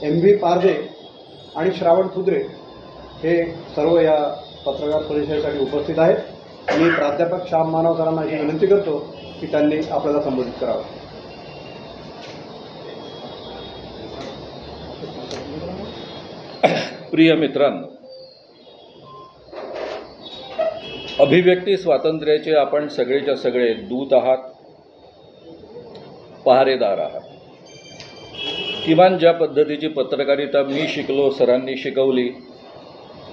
MV पारदे आणि श्रावण खुद्रे हे सर्व या पत्रकार परिषदेसाठी उपस्थित आहेत। मी प्राध्यापक श्याम मानव सरांना ही विनंती करतो की त्यांनी आपल्याला संबोधित करावं। प्रिय मित्रांनो, अभिव्यक्ती स्वातंत्र्याचे आपण सगळेच्या सगळे दूत आहात, पहारेदार आहात। किमान ज्या पद्धतीची पत्रकारिता मी शिकलो, सरांनी शिकवली,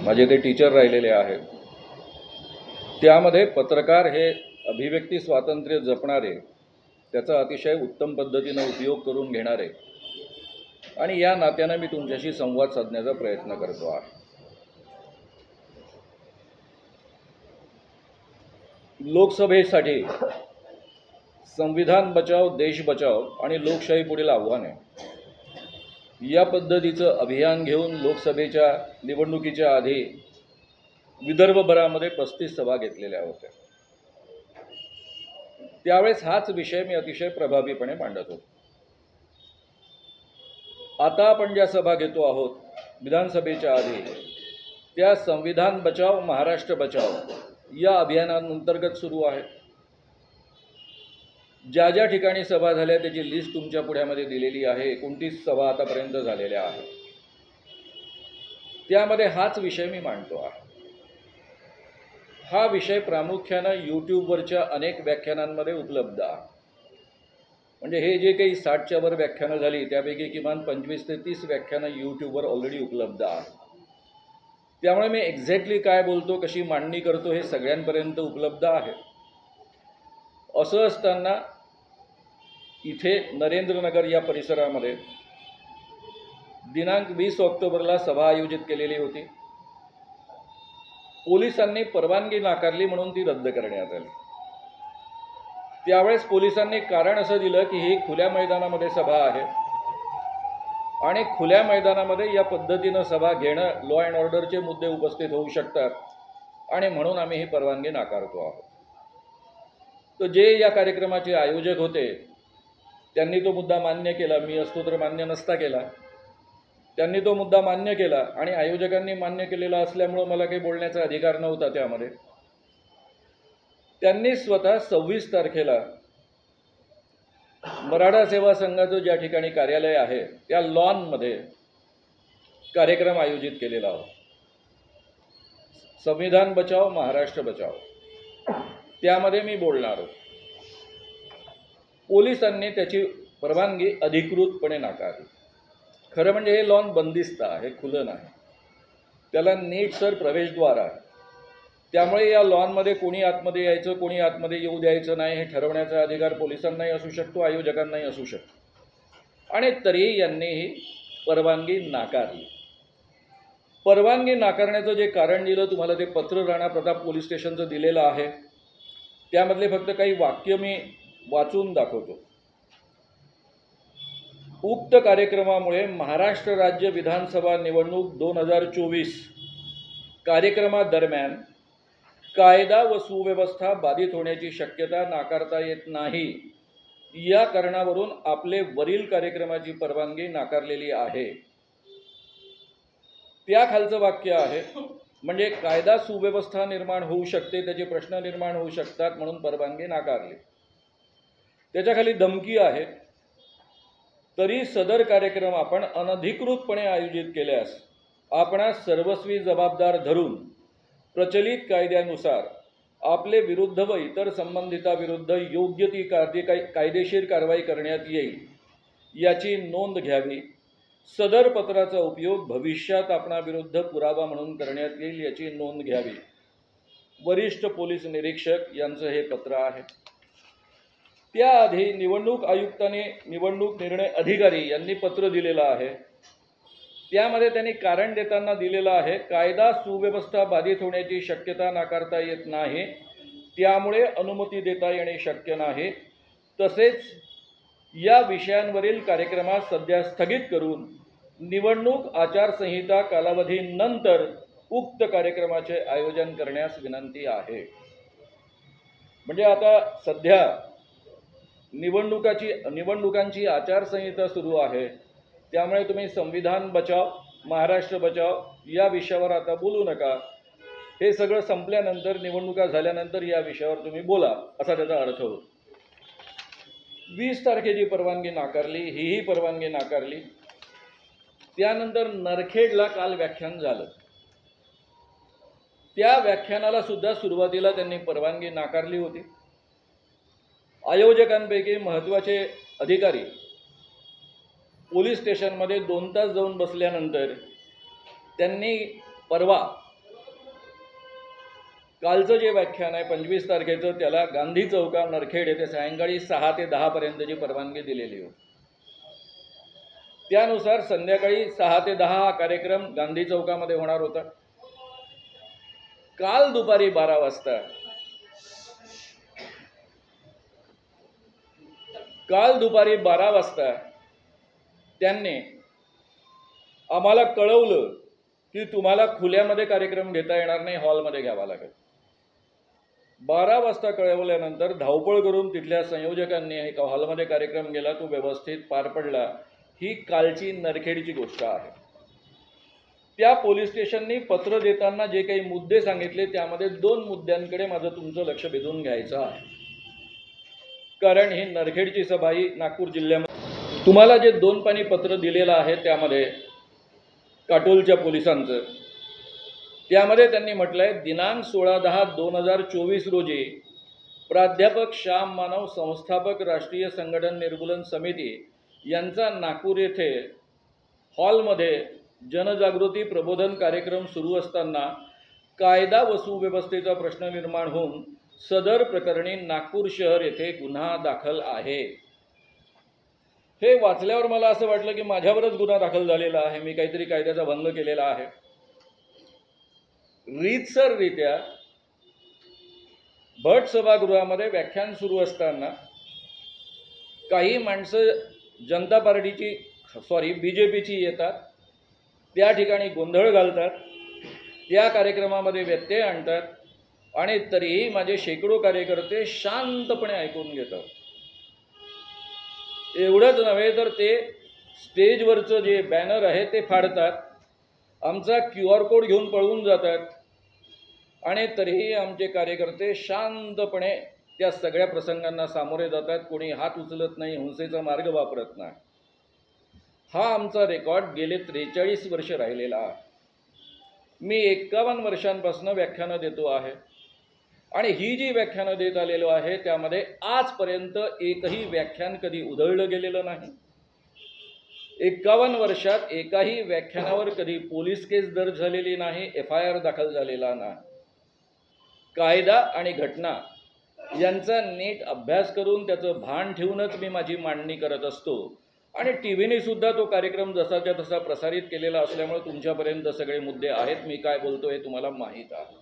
माझे ते टीचर राहिलेले आहेत, त्यामध्ये पत्रकार हे अभिव्यक्ती स्वातंत्र्य जपणारे, त्याचा अतिशय उत्तम पद्धतीने उपयोग करून घेणारे आणि या नात्याने मी तुमच्याशी संवाद साधण्याचा प्रयत्न करतो आहे। लोकसभेसाठी संविधान बचाव, देश बचाव आणि लोकशाही पुढील आव्हाने या पद्धतीचं अभियान घेऊन लोकसभेच्या निवडणुकीच्या आधी विदर्भभरामध्ये 35 सभा घेतलेल्या होत्या। त्यावेळेस हाच विषय मी अतिशय प्रभावीपणे मांडत होतो। आता आपण ज्या सभा घेतो आहोत विधानसभेच्या आधी, त्या संविधान बचाव महाराष्ट्र बचाव या अभियानांतर्गत सुरू आहे। ज्या ज्या ठिकाणी सभा झाल्या त्याची लिस्ट तुमच्या पुढ्यामध्ये दिलेली आहे। 29 सभा आतापर्यंत झालेल्या आहेत। त्यामध्ये हाच विषय मी मांडतो आहे। हा विषय प्रामुख्याने यूट्यूबवरच्या अनेक व्याख्यानांमध्ये उपलब्ध आहे। म्हणजे हे जे काही 60च्या वर व्याख्यानं झाली त्यापैकी किमान 25 ते 30 व्याख्यानं यूट्यूबवर ऑलरेडी उपलब्ध आहेत। त्यामुळे मी एक्झॅक्टली काय बोलतो, कशी मांडणी करतो हे सगळ्यांपर्यंत उपलब्ध आहे। असं असताना इथे नरेंद्रनगर या परिसरामध्ये दिनांक 20 ऑक्टोबरला सभा आयोजित केलेली होती। पोलिसांनी परवानगी नाकारली म्हणून ती रद्द करण्यात आली। त्यावेळेस पोलिसांनी कारण असं दिलं की ही खुल्या मैदानामध्ये सभा आहे आणि खुल्या मैदानामध्ये या पद्धतीनं सभा घेणं लॉ अँड ऑर्डरचे मुद्दे उपस्थित होऊ शकतात आणि म्हणून आम्ही ही परवानगी नाकारतो आहोत। तर जे या कार्यक्रमाचे आयोजक होते त्यांनी तो मुद्दा मान्य केला। मी असतो तर मान्य नसता केला। त्यांनी तो मुद्दा मान्य केला आणि आयोजकांनी मान्य केलेला असल्यामुळे मला काही बोलण्याचा अधिकार नव्हता। त्यामध्ये त्यांनी स्वतः 26 तारखेला मराठा सेवा संघाचं ज्या ठिकाणी कार्यालय आहे त्या लॉनमध्ये कार्यक्रम आयोजित केलेला होता, संविधान बचाव महाराष्ट्र बचाव। त्यामध्ये मी बोलणार होतो। पोलिसांनी त्याची परवानगी अधिकृतपणे नाकारली। खरं म्हणजे हे लॉन बंदिस्त आहे, खुलं नाही, त्याला नीटसर प्रवेशद्वार आहे। त्यामुळे या लॉनमध्ये कोणी आतमध्ये यायचं, कोणी आतमध्ये येऊ द्यायचं नाही हे ठरवण्याचा अधिकार पोलिसांनाही असू शकतो, आयोजकांनाही असू शकतो। आणि तरी यांनी ही परवानगी नाकारली। परवानगी नाकारण्याचं जे कारण दिलं तुम्हाला ते पत्र राणा प्रताप पोलीस स्टेशनचं दिलेलं आहे। त्यामधले फक्त काही वाक्य मी वाचून दाखवतो। उक्त कार्यक्रमामुळे महाराष्ट्र राज्य विधानसभा निवडणूक 2024 कार्यक्रमादरम्यान कायदा व सुव्यवस्था बाधित होण्याची शक्यता नाकारता येत नाही। या कारणावरून आपले वरील कार्यक्रमाची परवानगी नाकारलेली आहे। त्याखालचं वाक्य आहे म्हणजे कायदा सुव्यवस्था निर्माण होऊ शकते, त्याचे प्रश्न निर्माण होऊ शकतात म्हणून परवानगी नाकारली। त्याच्याखाली धमकी आहे, तरी सदर कार्यक्रम आपण अनधिकृतपणे आयोजित केल्यास आपणास सर्वस्वी जबाबदार धरून प्रचलित कायद्यानुसार आपले विरुद्ध व इतर संबंधिताविरुद्ध योग्य ती कायदेशीर कारवाई करण्यात येईल याची नोंद घ्यावी। सदर पत्राचा उपयोग भविष्यात आपणाविरुद्ध पुरावा म्हणून करण्यात येईल याची नोंद घ्यावी। वरिष्ठ पोलीस निरीक्षक यांचं हे पत्र आहे। त्याआधी निवडणूक आयुक्तांनी निवडणूक निर्णय अधिकारी यांनी पत्र दिलेलं आहे। त्यामध्ये त्यांनी कारण देताना दिलेलं आहे, कायदा सुव्यवस्था बाधित होण्याची शक्यता नाकारता येत नाही, त्यामुळे अनुमती देता येणे शक्य नाही। तसेच या विषयांवरील कार्यक्रमास सध्या स्थगित करून निवडणूक आचारसंहिता कालावधीनंतर उक्त कार्यक्रमाचे आयोजन करण्यास विनंती आहे। म्हणजे आता सध्या निवडणुकांची आचारसंहिता सुरू आहे त्यामुळे तुम्ही संविधान बचाव, महाराष्ट्र बचाव या विषयावर आता बोलू नका. हे सगळं संपल्यानंतर, निवडणुका झाल्यानंतर या विषयावर तुम्ही बोला, असा त्याचा अर्थ होतो. 20 तारखेची परवानगी नाकारली, हीही परवानगी नाकारली. त्यानंतर नरखेडला काल व्याख्यान झालं. त्या व्याख्यानाला सुद्धा सुरुवातीला त्यांनी परवानगी नाकारली होती. आयोजकांपैकी महत्त्वाचे अधिकारी पोलीस स्टेशनमध्ये 2 तास जाऊन बसल्यानंतर त्यांनी परवा कालचं जे व्याख्यान आहे 25 तारखेचं, त्याला गांधी चौका नरखेड येथे सायंकाळी 6 ते 10 पर्यंतची परवानगी दिलेली होती. त्यानुसार संध्याकाळी 6 ते 10 हा कार्यक्रम गांधी चौकामध्ये होणार होता. काल दुपारी 12 वाजता त्यांनी आम्हाला कळवलं की तुम्हाला खुल्यामध्ये कार्यक्रम घेता येणार नाही, हॉलमध्ये घ्यावा लागेल. 12 वाजता कळवल्यानंतर धावपळ करून तिथल्या संयोजकांनी एका हॉलमध्ये कार्यक्रम गेला, तो व्यवस्थित पार पडला. ही कालची नरखेडची गोष्ट आहे. त्या पोलीस स्टेशननी पत्र देताना जे काही मुद्दे सांगितले त्यामध्ये 2 मुद्द्यांकडे माझं तुमचं लक्ष वेधून घ्यायचं आहे. कारण ही नरखेडची सभा ही नागपूर जिल्ह्यामध्ये तुम्हाला जे 2 पानी पत्र दिलेलं आहे त्यामध्ये काटोलच्या पोलिसांचं, त्यामध्ये त्यांनी म्हटलं आहे दिनांक 16/10/2024 रोजी प्राध्यापक श्याम मानव संस्थापक राष्ट्रीय संघटन निर्मूलन समिती यांचा नागपूर येथे हॉलमध्ये जनजागृती प्रबोधन कार्यक्रम सुरू असताना कायदा व सुव्यवस्थेचा प्रश्न निर्माण होऊन सदर प्रकरणी नागपूर शहर येथे गुन्हा दाखल आहे. हे वाचल्यावर मला असं वाटलं की माझ्यावरच गुन्हा दाखल झालेला आहे, मी काहीतरी कायद्याचा भंग केलेला आहे. रीतसररित्या भट सभागृहामध्ये व्याख्यान सुरू असताना काही माणसं जनता पार्टीची BJPची येतात, त्या ठिकाणी गोंधळ घालतात, त्या कार्यक्रमामध्ये व्यत्यय आणतात आणि तरीही माझे शेकडो कार्यकर्ते शांतपणे ऐकून घेतात. एवढंच नव्हे तर ते स्टेजवरचं जे बॅनर आहे ते फाडतात, आमचा QR कोड घेऊन पळून जातात आणि तरीही आमचे कार्यकर्ते शांतपणे त्या सगळ्या प्रसंगांना सामोरे जातात. कोणी हात उचलत नाही, हिंसेचा मार्ग वापरत नाही. हा आमचा रेकॉर्ड गेले 43 वर्ष राहिलेला आहे. मी 51 वर्षांपासून व्याख्यानं देतो आहे आणि ही जी व्याख्यानं देत आलेलो आहे त्यामध्ये आजपर्यंत एकही व्याख्यान कधी उधळलं गेलेलं नाही. 51 वर्षात एकाही व्याख्यानावर कधी पोलीस केस दर्ज झालेली नाही, FIR दाखल झालेला नाही. कायदा आणि घटना यांचा नीट अभ्यास करून त्याचं भान ठेवूनच मी माझी मांडणी करत असतो आणि टीव्हीने सुद्धा तो कार्यक्रम जसाच्या तसा प्रसारित केलेला असल्यामुळे तुमच्यापर्यंत सगळे मुद्दे आहेत. मी काय बोलतो हे तुम्हाला माहीत आहे.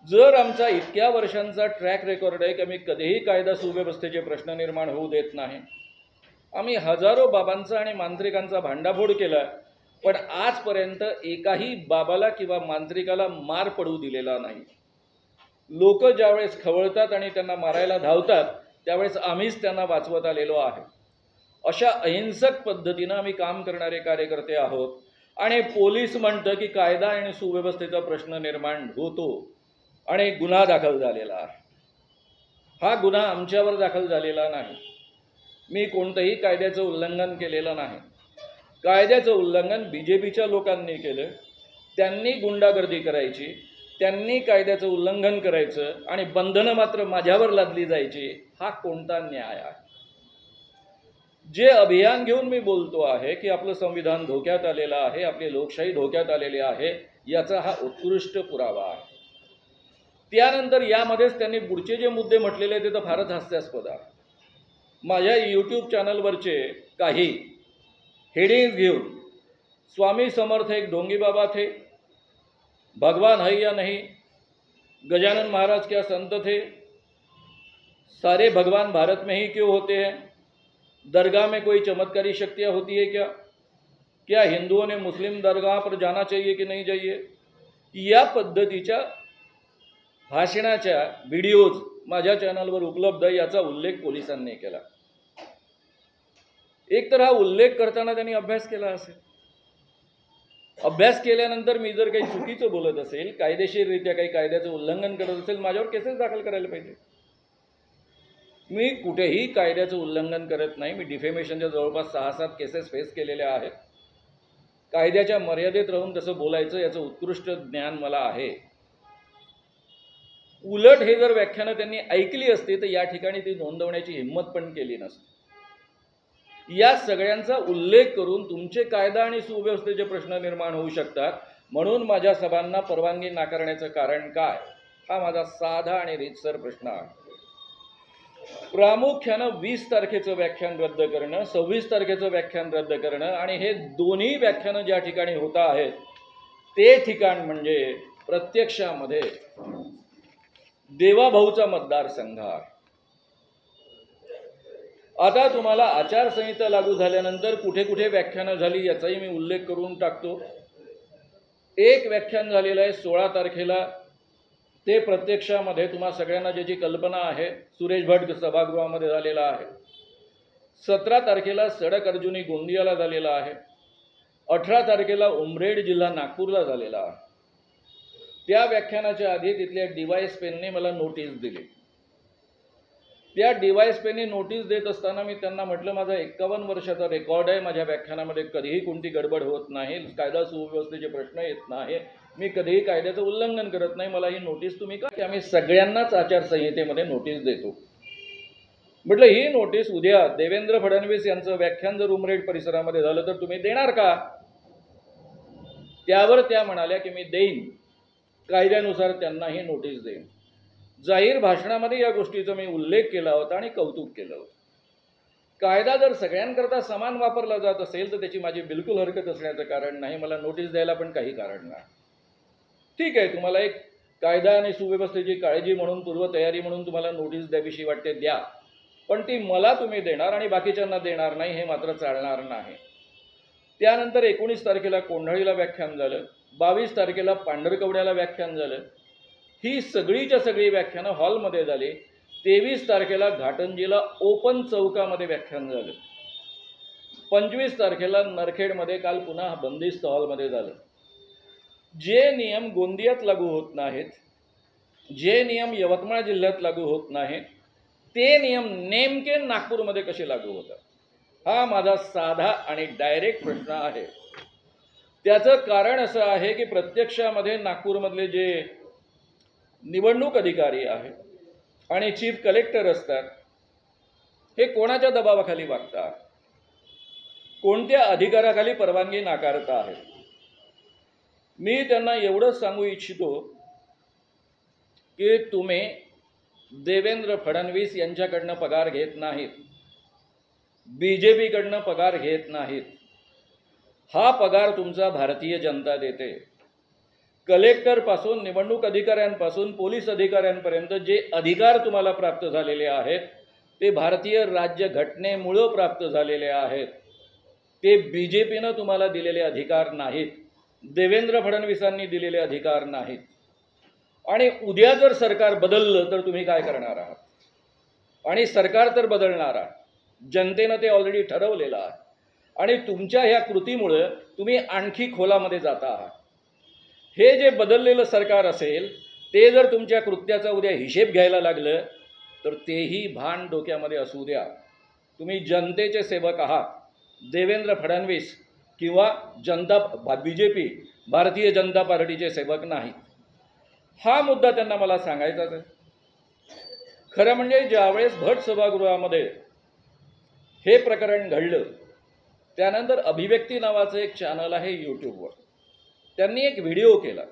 जर आमचा इतक्या वर्षांचा ट्रॅक रेकॉर्ड आहे की आम्ही कधीही कायदा सुव्यवस्थेचे प्रश्न निर्माण होऊ देत नाही, आम्ही हजारो बाबांचा आणि मांत्रिकांचा भांडाफोड केला, पण आजपर्यंत एकाही बाबाला किंवा मांत्रिकाला मार पडू दिलेला नाही. लोक ज्यावेळेस खवळतात आणि त्यांना मारायला धावतात त्यावेळेस आम्हीच त्यांना वाचवत आलेलो आहे. अशा अहिंसक पद्धतीनं आम्ही काम करणारे कार्यकर्ते आहोत आणि पोलीस म्हणतं की कायदा आणि सुव्यवस्थेचा प्रश्न निर्माण होतो आणि गुन्हा दाखल झालेला आहे. हा गुन्हा आमच्यावर दाखल झालेला नाही. मी कोणतंही कायद्याचं उल्लंघन केलेलं नाही. कायद्याचं उल्लंघन BJPच्या लोकांनी केलं. त्यांनी गुंडागर्दी करायची, त्यांनी कायद्याचं उल्लंघन करायचं आणि बंधनं मात्र माझ्यावर लादली जायची. हा कोणता न्याय आहे? जे अभियान घेऊन मी बोलतो आहे की आपलं संविधान धोक्यात आलेलं आहे, आपली लोकशाही धोक्यात आलेली आहे, याचा हा उत्कृष्ट पुरावा आहे. त्यानंतर यामध्येच त्यांनी पुढचे जे मुद्दे म्हटलेले ते तर फारच हास्यास्पद आहे. माझ्या YouTube चॅनलवरचे काही हेडिंग्स घेऊन स्वामी समर्थ एक ढोंगी बाबा थे, भगवान है या नहीं, गजानन महाराज क्या संत थे, सारे भगवान भारत में ही क्यों होते हैं, दरगाह में कोई चमत्कारी शक्तियाँ होती है क्या हिंदुओं ने मुस्लिम दरगाह पर जाना चाहिए कि नहीं चाहिए, या पद्धतीच्या भाषणाच्या व्हिडिओज माझ्या चॅनलवर उपलब्ध आहे, याचा उल्लेख पोलिसांनी केला. एक तर हा उल्लेख करताना त्यांनी अभ्यास केला असेल. अभ्यास केल्यानंतर मी जर काही चुकीचं बोलत असेल, कायदेशीररित्या काही कायद्याचं उल्लंघन करत असेल, माझ्यावर केसेस दाखल करायला पाहिजे. मी कुठेही कायद्याचं उल्लंघन करत नाही. मी डिफेमेशनच्या जवळपास 6-7 केसेस फेस केलेल्या आहेत. कायद्याच्या मर्यादेत राहून कसं बोलायचं याचं उत्कृष्ट ज्ञान मला आहे. उलट हे जर व्याख्यानं त्यांनी ऐकली असती तर या ठिकाणी ती नोंदवण्याची हिंमत पण केली नसती. या सगळ्यांचा उल्लेख करून तुमचे कायदा आणि सुव्यवस्थेचे प्रश्न निर्माण होऊ शकतात. म्हणून माझ्या सभांना परवानगी नाकारण्याचं कारण काय, हा माझा साधा आणि रीतसर प्रश्न आहे. प्रामुख्यानं 20 तारखेचं व्याख्यान रद्द करणं, 26 तारखेचं व्याख्यान रद्द करणं आणि हे दोन्ही व्याख्यानं ज्या ठिकाणी होत आहेत ते ठिकाण म्हणजे प्रत्यक्षामध्ये देवाभाऊचा मतदारसंघ आहे. आता तुम्हाला आचारसंहिता लागू झाल्यानंतर कुठे कुठे व्याख्यानं झाली याचाही मी उल्लेख करून टाकतो. एक व्याख्यान झालेलं आहे 16 तारखेला. ते प्रत्यक्षामध्ये तुम्हा सगळ्यांना ज्याची कल्पना आहे सुरेश भट सभागृहामध्ये झालेला आहे. 17 तारखेला सडक अर्जुनी गोंदियाला झालेला आहे. 18 तारखेला उमरेड जिल्हा नागपूरला झालेला आहे. त्या व्याख्यानाच्या आधी तिथल्या DYSPने मला नोटीस दिली. त्या DYSPने नोटीस देत असताना मी त्यांना म्हटलं, माझा 51 वर्षाचा रेकॉर्ड आहे, माझ्या व्याख्यानामध्ये कधीही कोणती गडबड होत नाही, कायदा सुव्यवस्थेचे प्रश्न येत नाही, मी कधीही कायद्याचं उल्लंघन करत नाही, मला ही नोटीस तुम्ही का, की आम्ही सगळ्यांनाच आचारसंहितेमध्ये नोटीस देतो. म्हटलं ही नोटीस उद्या देवेंद्र फडणवीस यांचं व्याख्यान जर उमरेड परिसरामध्ये झालं तर तुम्ही देणार का? त्यावर त्या म्हणाल्या की मी देईन, कायद्यानुसार त्यांनाही नोटीस देईन. जाहीर भाषणामध्ये या गोष्टीचा मी उल्लेख केला होता आणि कौतुक केलं होतं. कायदा जर सगळ्यांकरता समान वापरला जात असेल तर त्याची माझी बिलकुल हरकत असण्याचं कारण नाही, मला नोटीस द्यायला पण काही कारण नाही. ठीक आहे, तुम्हाला एक कायदा आणि सुव्यवस्थेची काळजी म्हणून, पूर्वतयारी म्हणून तुम्हाला नोटीस द्यावीशी वाटते द्या, पण ती मला तुम्ही देणार आणि बाकीच्यांना देणार नाही हे मात्र चालणार नाही. त्यानंतर 19 तारखेला कोंढाळीला व्याख्यान झालं, 22 तारखेला पांढरकवड्याला व्याख्यान झालं. ही सगळीच्या सगळी व्याख्यानं हॉलमध्ये झाली. 23 तारखेला घाटंजीला ओपन चौकामध्ये व्याख्यान झालं. 25 तारखेला नरखेडमध्ये काल पुन्हा बंदिस्त हॉलमध्ये झालं. जे नियम गोंदियात लागू होत नाहीत, जे नियम यवतमाळ जिल्ह्यात लागू होत नाहीत, ते नियम नेमके नागपूरमध्ये कसे लागू होतात, हा माझा साधा आणि डायरेक्ट प्रश्न आहे. त्याचं कारण असं आहे की प्रत्यक्षामध्ये नागपूरमधले जे निवडणूक अधिकारी आहेत आणि चीफ कलेक्टर असतात हे कोणाच्या दबावाखाली वागतात, कोणत्या अधिकाराखाली परवानगी नाकारत आहेत. मी त्यांना एवढंच सांगू इच्छितो की तुम्ही देवेंद्र फडणवीस यांच्याकडनं पगार घेत नाहीत, BJPकडनं पगार घेत नाहीत. हा पगार तुमचा भारतीय जनता देते. कलेक्टरपासून, निवडणूक अधिकाऱ्यांपासून, पोलीस अधिकाऱ्यांपर्यंत जे अधिकार तुम्हाला प्राप्त झालेले आहेत ते भारतीय राज्यघटनेमुळे प्राप्त झालेले आहेत. ते BJPनं तुम्हाला दिलेले अधिकार नाहीत, देवेंद्र फडणवीसांनी दिलेले अधिकार नाहीत. आणि उद्या जर सरकार बदललं तर तुम्ही काय करणार आहात? आणि सरकार तर बदलणार आहे, जनतेनं ते ऑलरेडी ठरवलेलं आहे. आणि तुमच्या ह्या कृतीमुळे तुम्ही आणखी खोलामध्ये जाता आहात. हे जे बदललेलं सरकार असेल ते जर तुमच्या कृत्याचा उद्या हिशेब घ्यायला लागलं तर तेही भान डोक्यामध्ये असू द्या. तुम्ही जनतेचे सेवक आहात, देवेंद्र फडणवीस किंवा BJP भारतीय जनता पार्टीचे सेवक नाहीत. हा मुद्दा त्यांना मला सांगायचाच आहे. खरं म्हणजे ज्यावेळेस भट सभागृहामध्ये हे प्रकरण घडलं त्यानंतर अभिव्यक्ती नावाचं एक चॅनल आहे यूट्यूबवर, त्यांनी एक व्हिडिओ केला.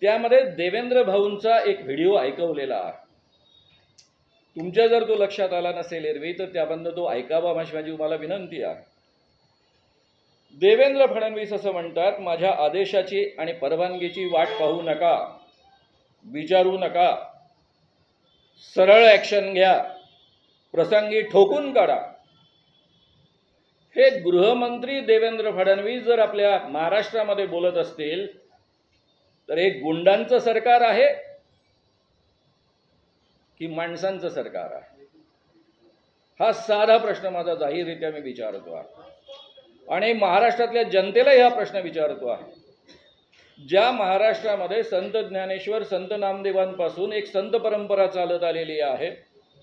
त्यामध्ये देवेंद्र भाऊंचा एक व्हिडिओ ऐकवलेला आहे. तुमच्या जर तो लक्षात आला नसेल एरवी तर त्याबद्दल तो ऐकावा अशी माझी तुम्हाला विनंती आहे. देवेंद्र फडणवीस असं म्हणतात, माझ्या आदेशाची आणि परवानगीची वाट पाहू नका, विचारू नका, सरळ ॲक्शन घ्या, प्रसंगी ठोकून काढा. हे गृहमंत्री देवेंद्र फडणवीस जर आपल्या महाराष्ट्रामध्ये बोलत असतील तर हे गुंडांचं सरकार आहे की माणसांचं सरकार आहे? हा साधा प्रश्न माझा जाहीररित्या मी विचारतो आहे आणि महाराष्ट्रातल्या जनतेलाही हा प्रश्न विचारतो आहे. ज्या महाराष्ट्रामध्ये संत ज्ञानेश्वर, संत नामदेवांपासून एक संत परंपरा चालत आलेली आहे,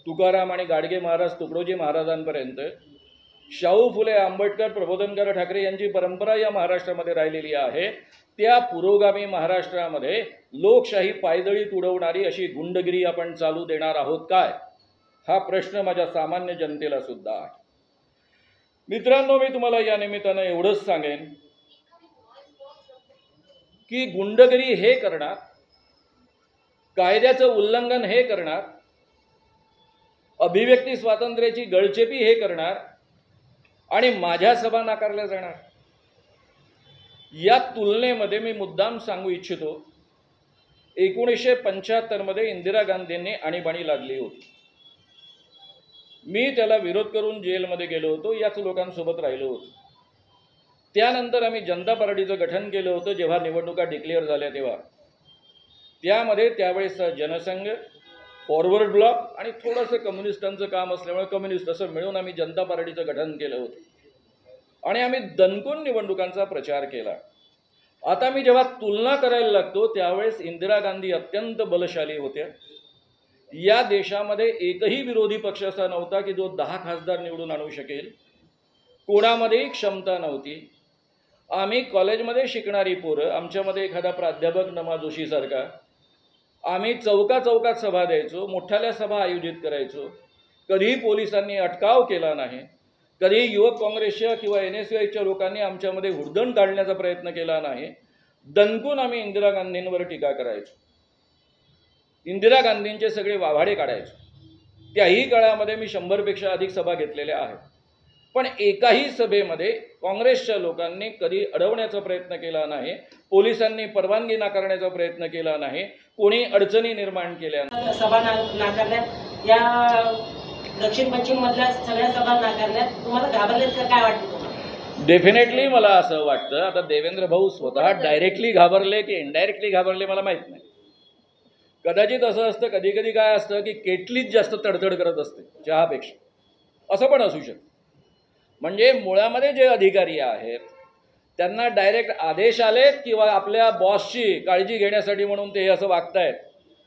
तुकाराम आणि गाडगे महाराज, तुकडोजी महाराजांपर्यंत, शाहू फुले, आंबेडकर, प्रबोधनकार ठाकरे यांची परंपरा या महाराष्ट्रामध्ये राहिलेली आहे, त्या पुरोगामी महाराष्ट्रामध्ये लोकशाही पायदळीत उडवणारी अशी गुंडगिरी आपण चालू देणार आहोत काय? हा प्रश्न माझ्या सामान्य जनतेला सुद्धा आहे. मित्रांनो, मी तुम्हाला या निमित्तानं एवढंच सांगेन की गुंडगिरी हे करणार, कायद्याचं उल्लंघन हे करणार, अभिव्यक्ती स्वातंत्र्याची गळचेपी हे करणार आणि माझ्या सभा नाकारल्या जाणार. या तुलनेमध्ये मी मुद्दाम सांगू इच्छितो, 1975 मध्ये इंदिरा गांधींनी आणीबाणी लादली होती. मी त्याला विरोध करून जेलमध्ये गेलो होतो, याच लोकांसोबत राहिलो होतो. त्यानंतर आम्ही जनता पार्टीचं गठन केलं होतं जेव्हा निवडणुका डिक्लेअर झाल्या तेव्हा. त्यामध्ये त्यावेळेस जनसंघ, फॉरवर्ड ब्लॉक आणि थोडंसं कम्युनिस्टांचं काम असल्यामुळे कम्युनिस्ट असं मिळून आम्ही जनता पार्टीचं गठन केलं होतं आणि आम्ही दणकून निवडणुकांचा प्रचार केला. आता मी जेव्हा तुलना करायला लागतो त्यावेळेस इंदिरा गांधी अत्यंत बलशाली होत्या. या देशामध्ये एकही विरोधी पक्ष असा नव्हता की जो 10 खासदार निवडून आणू शकेल. कोणामध्येही क्षमता नव्हती. आम्ही कॉलेजमध्ये शिकणारी पोरं, आमच्यामध्ये एखादा प्राध्यापक नमा जोशीसारखा, आम्ही चौकात सभा द्यायचो, मोठ्याल्या सभा आयोजित करायचो. कधीही पोलिसांनी अटकाव केला नाही. कधीही युवक काँग्रेसच्या किंवा NSUIच्या लोकांनी आमच्यामध्ये हुडदंड काढण्याचा प्रयत्न केला नाही. दणकून आम्ही इंदिरा गांधींवर टीका करायचो, इंदिरा गांधींचे सगळे वाभाडे काढायचो. त्याही काळामध्ये मी 100पेक्षा अधिक सभा घेतलेल्या आहेत. पण एकाही सभेमध्ये काँग्रेसच्या लोकांनी कधी अडवण्याचा प्रयत्न केला नाही, पोलिसांनी परवानगी नाकारण्याचा प्रयत्न केला नाही, कोणी अडचणी निर्माण केल्या नाही. सभा नाकारल्यात, या दक्षिण पश्चिम मधल्या सगळ्या सभा नाकारल्यात. तुम्हाला घाबरलेत का, काय वाटतं तुम्हाला? डेफिनेटली मला असं वाटतं. आता देवेंद्र भाऊ स्वतः डायरेक्टली घाबरले की इनडायरेक्टली घाबरले मला माहीत नाही. कदाचित असं असतं, कधी कधी काय असतं की केटलीच जास्त तडतड करत असते चहापेक्षा, असं पण असू शकतं. म्हणजे मुळामध्ये जे अधिकारी आहेत त्यांना डायरेक्ट आदेश आलेत किंवा आपल्या बॉसची काळजी घेण्यासाठी म्हणून ते असं वागतायत,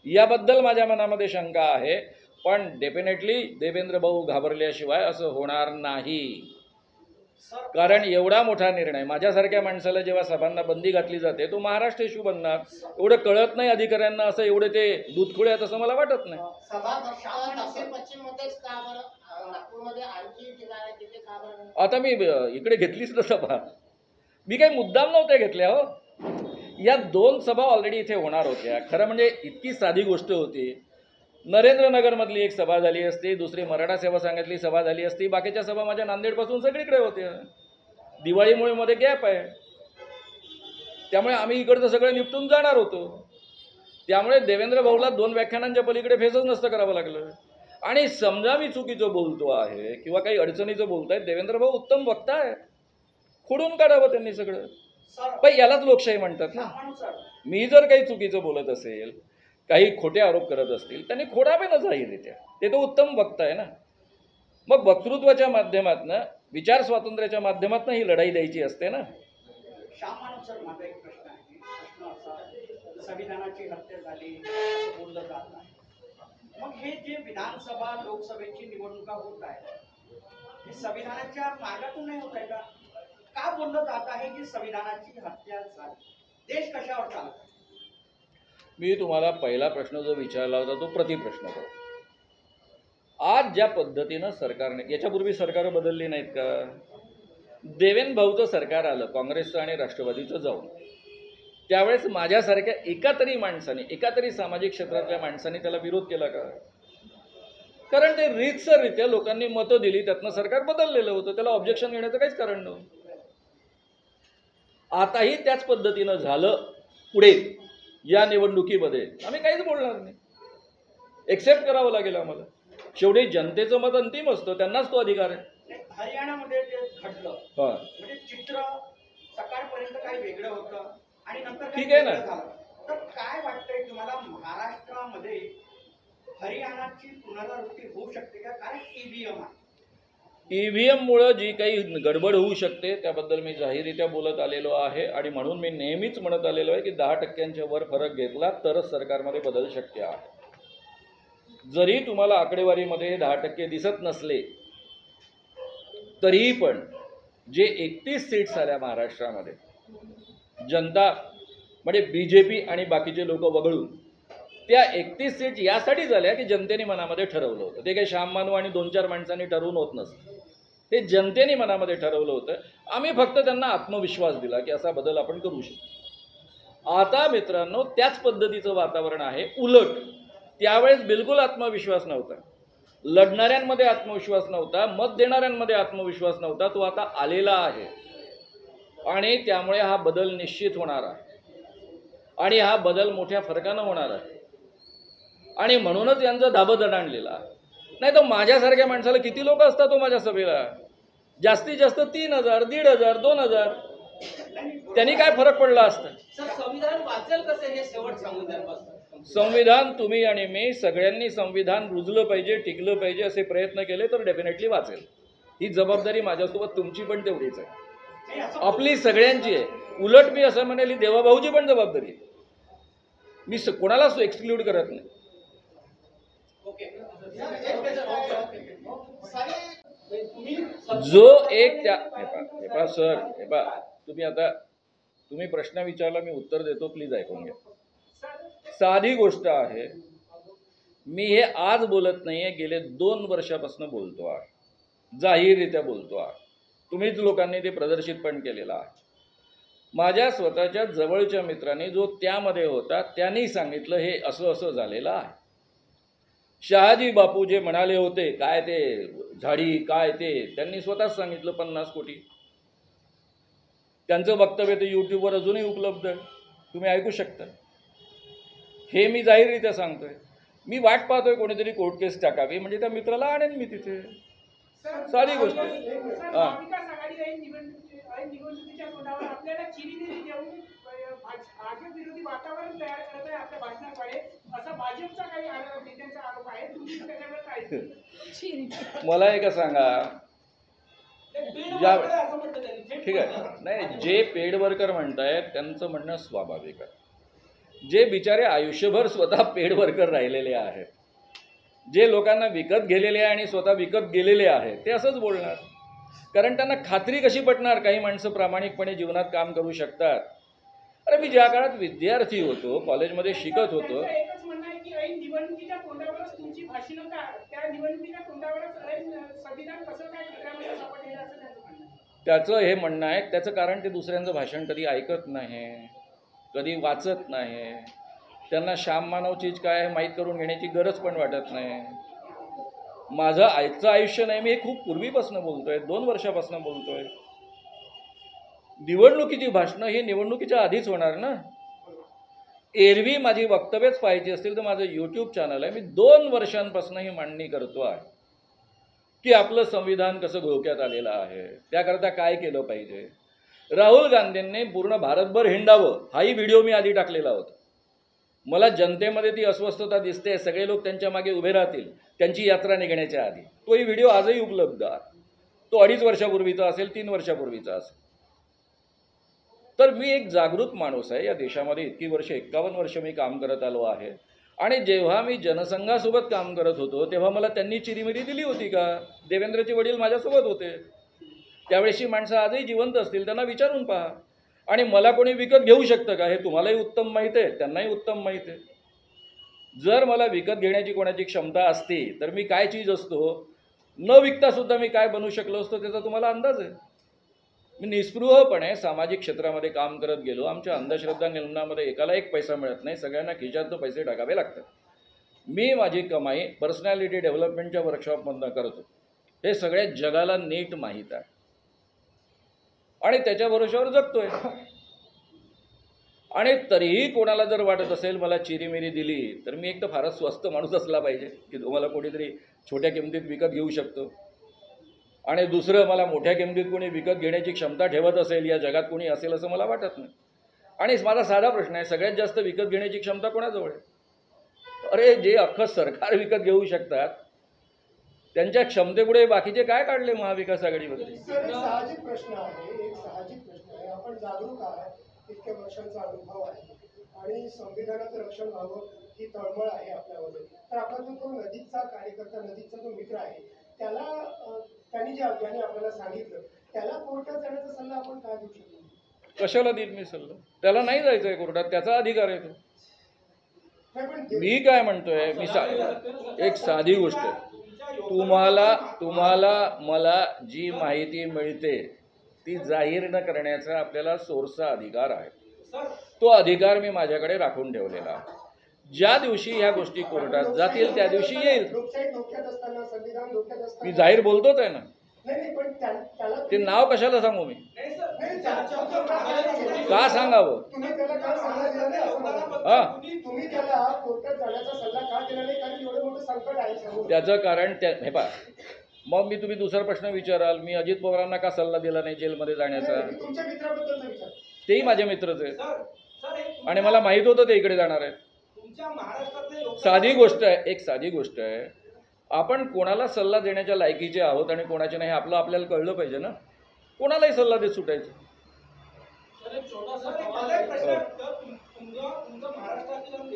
याबद्दल माझ्या मनामध्ये शंका आहे. पण डेफिनेटली देवेंद्र भाऊ घाबरल्याशिवाय असं होणार नाही. कारण एवढा मोठा निर्णय, माझ्यासारख्या माणसाला जेव्हा सभांना बंदी घातली जाते तो महाराष्ट्र इश्यू बनणार, एवढं कळत नाही अधिकाऱ्यांना, असं एवढे ते दूधखोळे आहेत असं मला वाटत नाही. आता मी इकडे घेतलीच ना सभा, मी काही मुद्दाम नव्हत्या घेतल्या हो. या 2 सभा ऑलरेडी इथे होणार होत्या. खरं म्हणजे इतकी साधी गोष्ट होती. नरेंद्रनगरमधली एक सभा झाली असती, दुसरी मराठा सेवा संघातली सभा झाली असती, बाकीच्या सभा माझ्या नांदेडपासून सगळीकडे होत्या. दिवाळीमुळे मध्ये गॅप आहे, त्यामुळे आम्ही इकडचं सगळं निपटून जाणार होतो. त्यामुळे देवेंद्र भाऊला 2 व्याख्यानांच्या पलीकडे फेसच नसतं करावं लागलं. आणि समजा मी चुकीचं बोलतो आहे किंवा काही अडचणीचं बोलतायत, देवेंद्र भाऊ उत्तम वक्ता आहे, खोडून काढावं त्यांनी सगळं. पण यालाच लोकशाही म्हणतात ना. मी जर काही चुकीचं बोलत असेल, काही खोटे आरोप करत असतील, त्यांनी खोडावे ना जाहीररित्या. ते तो उत्तम वक्ता आहे ना. मग वक्तृत्वाच्या माध्यमातून, विचार स्वातंत्र्याच्या माध्यमातून ही लढाई द्यायची असते ना. सर माझा एक प्रश्न आहे. प्रश्न असा, संविधानाची हत्या झाली असं बोललं जात नाही. मग हे जे विधानसभा लोकसभेची निवडणुका होत आहे, हे संविधानाच्या मार्गातून नाही होत आहे का? का बोललं जात आहे की संविधानाची हत्या झाली? देश कशावर चालत आहे? मी तुम्हाला पहिला प्रश्न जो विचारला होता तो प्रतिप्रश्न करतो. आज ज्या पद्धतीनं सरकारने, याच्यापूर्वी सरकार बदलली नाहीत का? देवेंद्र भाऊचं सरकार आलं काँग्रेसचं आणि राष्ट्रवादीचं जाऊन, त्यावेळेस माझ्यासारख्या एका तरी माणसाने, एका तरी सामाजिक क्षेत्रातल्या माणसाने त्याला विरोध केला का? कारण ते रीतसररित्या लोकांनी मतं दिली, त्यातनं सरकार बदललेलं होतं, त्याला ऑब्जेक्शन घेण्याचं काहीच कारण नव्हतं. आताही त्याच पद्धतीनं झालं. पुढे या निवडणुकीमध्ये आम्ही काहीच बोलणार नाही, एक्सेप्ट करावं लागेल आम्हाला. शेवटी जनतेचं मत अंतिम असतं, त्यांनाच तो अधिकार आहे. हरियाणामध्ये ते घडलं, म्हणजे चित्र सकाळपर्यंत काही वेगळं होतं आणि नंतर ठीक आहे ना. तर काय वाटतंय तुम्हाला, महाराष्ट्रामध्ये हरियाणाची पुनरावृत्ती होऊ शकते का? कारण EVM आहे. EVMमुळं जी काही गडबड होऊ शकते त्याबद्दल मी जाहीररित्या बोलत आलेलो आहे आणि म्हणून मी नेहमीच म्हणत आलेलो आहे की 10% वर फरक घेतला तरच सरकारमध्ये बदल शक्य आहे. जरी तुम्हाला आकडेवारीमध्ये 10% दिसत नसले तरीही पण जे 31 सीट्स आल्या महाराष्ट्रामध्ये, जनता म्हणजे BJP आणि बाकीचे लोक वगळून त्या 31 सीट यासाठी झाल्या की जनतेने मनामध्ये ठरवलं होतं. ते काही श्याम मानव आणि 2-4 माणसांनी ठरवून होत नसतं. ते जनतेने मनामध्ये ठरवलं होतं. आम्ही फक्त त्यांना आत्मविश्वास दिला की असा बदल आपण करू शकतो. आता मित्रांनो त्याच पद्धतीचं वातावरण आहे. उलट त्यावेळेस बिलकुल आत्मविश्वास नव्हता, लढणाऱ्यांमध्ये आत्मविश्वास नव्हता, मत देणाऱ्यांमध्ये आत्मविश्वास नव्हता. तो आता आलेला आहे आणि त्यामुळे हा बदल निश्चित होणार आहे आणि हा बदल मोठ्या फरकानं होणार आहे आणि म्हणूनच यांचं धाबं दणाणलेलं आहे. नाही तर माझ्यासारख्या माणसाला किती लोक असतात तो माझ्या सभेला? जास्तीत जास्त 3,000, 1,500, 2,000. त्यांनी काय फरक पडला असता? सर, संविधान वाचेल कसं हे शेवट सांगून द्या. संविधान तुम्ही आणि मी सगळ्यांनी संविधान रुजलं पाहिजे, टिकलं पाहिजे असे प्रयत्न केले तर डेफिनेटली वाचेल. ही जबाबदारी माझ्यासोबत तुमची पण तेवढीच आहे, आपली सगळ्यांची आहे. उलट मी असं म्हणेल ही देवाभाऊची पण जबाबदारी आहे. मी कोणालाच एक्सक्लूड करत नाही. जो एक त्या हे पहा सर, हे पहा तुम्ही प्रश्न विचारला, मी उत्तर देतो, प्लीज ऐकून घ्या. साधी गोष्ट आहे, मी हे आज बोलत नाहीये, गेले 2 वर्षापासून बोलतो आहे, जाहीररित्या बोलतो आहे. तुम्हीच लोकांनी ते प्रदर्शित पण केलेलं आहे. माझ्या स्वतःच्या जवळच्या मित्रांनी जो त्यामध्ये होता त्यांनी सांगितलं हे असं असं झालेलं आहे. शहाजी बापू जे म्हणाले होते काय ते झाडी काय ते त्यांनी स्वतःच सांगितलं 50 कोटी. त्यांचं वक्तव्य ते यूट्यूबवर अजूनही उपलब्ध आहे, तुम्ही ऐकू शकता. हे मी जाहीररित्या सांगतोय. मी वाट पाहतोय कोणीतरी कोर्ट केस टाकावी म्हणजे त्या मित्राला आणेन मी तिथे. साधी गोष्ट आहे. हां, निवडणुकीच्या तोंडावर आपल्याला चिरीमिरी देऊन भाजप विरोधी वातावरण तयार करत आहे आपल्या भाषणाद्वारे, असा भाजपचा काही नेत्यांचा आरोप आहे. तुम्ही त्याच्यावर काय? मला एक सांगा, ठीक आहे, नाही जे पेड वर्कर म्हणतायत त्यांचं म्हणणं स्वाभाविक आहे. जे बिचारे आयुष्यभर स्वतः पेड वर्कर राहिलेले आहेत, जे लोकांना विकत गेलेले आहे आणि स्वतः विकत गेलेले आहेत, ते असंच बोलणार. कारण त्यांना खात्री कशी पटणार काही माणसं प्रामाणिकपणे जीवनात काम करू शकतात. अरे मी ज्या काळात विद्यार्थी होतो, कॉलेजमध्ये शिकत होतो, एकच म्हणणं आहे की ऐन निवडणुकीच्या तोंडावरच तुमची भाषणं का, त्या निवडणुकीच्या तोंडावरच संविधान कसं काय खतऱ्यामध्ये सापडलेलं असं त्यांचं म्हणणं आहे. त्याचं हे म्हणणं आहे. त्याचं कारण ते दुसऱ्यांचं भाषण कधी ऐकत नाही, कधी वाचत नाही. त्यांना श्याम मानव चीज काय माहीत करून घेण्याची गरज पण वाटत नाही. माझं आजचं आयुष्य नाही, मी हे खूप पूर्वीपासून बोलतोय, 2 वर्षापासून बोलतोय. निवडणुकीची भाषणं हे निवडणुकीच्या आधीच होणार ना. एरवी माझी वक्तव्यच पाहिजे असतील तर माझं यूट्यूब चॅनल आहे. मी 2 वर्षांपासून ही मांडणी करतो आहे की आपलं संविधान कसं धोक्यात आलेलं आहे, त्याकरता काय केलं पाहिजे. राहुल गांधींनी पूर्ण भारतभर हिंडावं हाही व्हिडिओ मी आधी टाकलेला होता. मला जनतेमध्ये ती अस्वस्थता दिसते, सगळे लोक त्यांच्या मागे उभे राहतील त्यांची यात्रा निघण्याच्या आधी. तोही व्हिडिओ आजही उपलब्ध आहे. तो 2.5 वर्षापूर्वीचा असेल, 3 वर्षापूर्वीचा असेल. तर मी एक जागृत माणूस आहे. या देशामध्ये इतकी वर्ष 51 वर्ष मी काम करत आलो आहे आणि जेव्हा मी जनसंघासोबत काम करत होतो तेव्हा मला त्यांनी चिरीमिरी दिली होती का? देवेंद्रचे वडील माझ्यासोबत होते त्यावेळेची माणसं आजही जिवंत असतील, त्यांना विचारून पहा. आणि मला कोणी विकत घेऊ शकतं का हे तुम्हालाही उत्तम माहीत आहे, त्यांनाही उत्तम माहीत आहे. जर मला विकत घेण्याची कोणाची क्षमता असती तर मी काय चीज असतो, न विकता सुद्धा मी काय बनू शकलो असतो त्याचा तुम्हाला अंदाज आहे. मी निस्पृहपणे सामाजिक क्षेत्रामध्ये काम करत गेलो. आमच्या अंधश्रद्धा निर्मूलनामध्ये एकाला 1 पैसा मिळत नाही, सगळ्यांना खिशातून पैसे टाकावे लागतात. मी माझी कमाई पर्सनॅलिटी डेव्हलपमेंटच्या वर्कशॉपमधनं करतो, हे सगळ्या जगाला नीट माहीत आहे आणि त्याच्या भरोश्यावर जगतोय. आणि तरीही कोणाला जर वाटत असेल मला चिरीमिरी दिली तर मी एक तर फारच स्वस्त माणूस असला पाहिजे की तुम्हाला कोणीतरी छोट्या किमतीत विकत घेऊ शकतो, आणि दुसरं मला मोठ्या किमतीत कोणी विकत घेण्याची क्षमता ठेवत असेल या जगात कोणी असेल असं मला वाटत नाही. आणि माझा साधा प्रश्न आहे, सगळ्यात जास्त विकत घेण्याची क्षमता कोणाजवळ आहे? अरे जे अख्खं सरकार विकत घेऊ शकतात त्यांच्या क्षमतेपुढे बाकीचे काय काढले महाविकास आघाडीमध्ये? सर, एक साहजिक प्रश्न आहे. आपण जागरूक आहात, इतक्या वर्षांचा अनुभव आहे आणि संविधानाचं रक्षण व्हावं ही तळमळ आहे आपल्यामध्ये. तर आपला जो तो नजीकचा कार्यकर्ता, नजीकचा जो मित्र आहे, त्याला ज्यांनी आपल्याला सांगितलं, त्याला कोर्टात जाण्याचा सल्ला आपण काय देऊ शकतो? कशाला देईल मी सल्ला? त्याला नाही जायचंय कोर्टात, त्याचा अधिकार आहे तो. नाही, पण मी काय म्हणतोय, एक साधी गोष्ट आहे. तुम्हाला मला जी माहिती मिळते ती जाहीर न करण्याचा आपल्याला सोर्सचा अधिकार आहे. तो अधिकार मी माझ्याकडे राखून ठेवलेला आहे. ज्या दिवशी ह्या गोष्टी कोर्टात जातील त्या दिवशी येईल. लोकशाही धोक्यात असताना, संविधान धोक्यात असताना मी जाहीर बोलतोच आहे ना. नाही, पण त्याला ते नाव कशाला सांगू मी? का सांगावं? तुम्ही त्याला का सल्ला दिला नाही असं मला. हा, तुम्ही त्याला कोर्टात जाण्याचा सल्ला का दिला नाही? कारण एवढं मोठं संकट आहे समोर. त्याचं कारण हे पहा, मग तुम्ही दुसरा प्रश्न विचाराल, मी अजित पवारांना का सल्ला दिला नाही जेलमध्ये जाण्याचा? मी तुमच्या मित्राबद्दलचा विचार. तेही माझे मित्रच आहेत सर सर एक आणि मला माहित होतं ते इकडे जाणार आहे. तुमच्या महाराष्ट्रातले लोक साधी गोष्ट आहे, एक साधी गोष्ट आहे. आपण कोणाला सल्ला देण्याच्या लायकीचे आहोत आणि कोणाचे नाही आपल्याला कळलं पाहिजे ना. कोणालाही सल्ला देत सुटायचं. सर एक छोटासा सवाल आहे. प्रश्न तुमचं महाराष्ट्रातील आणि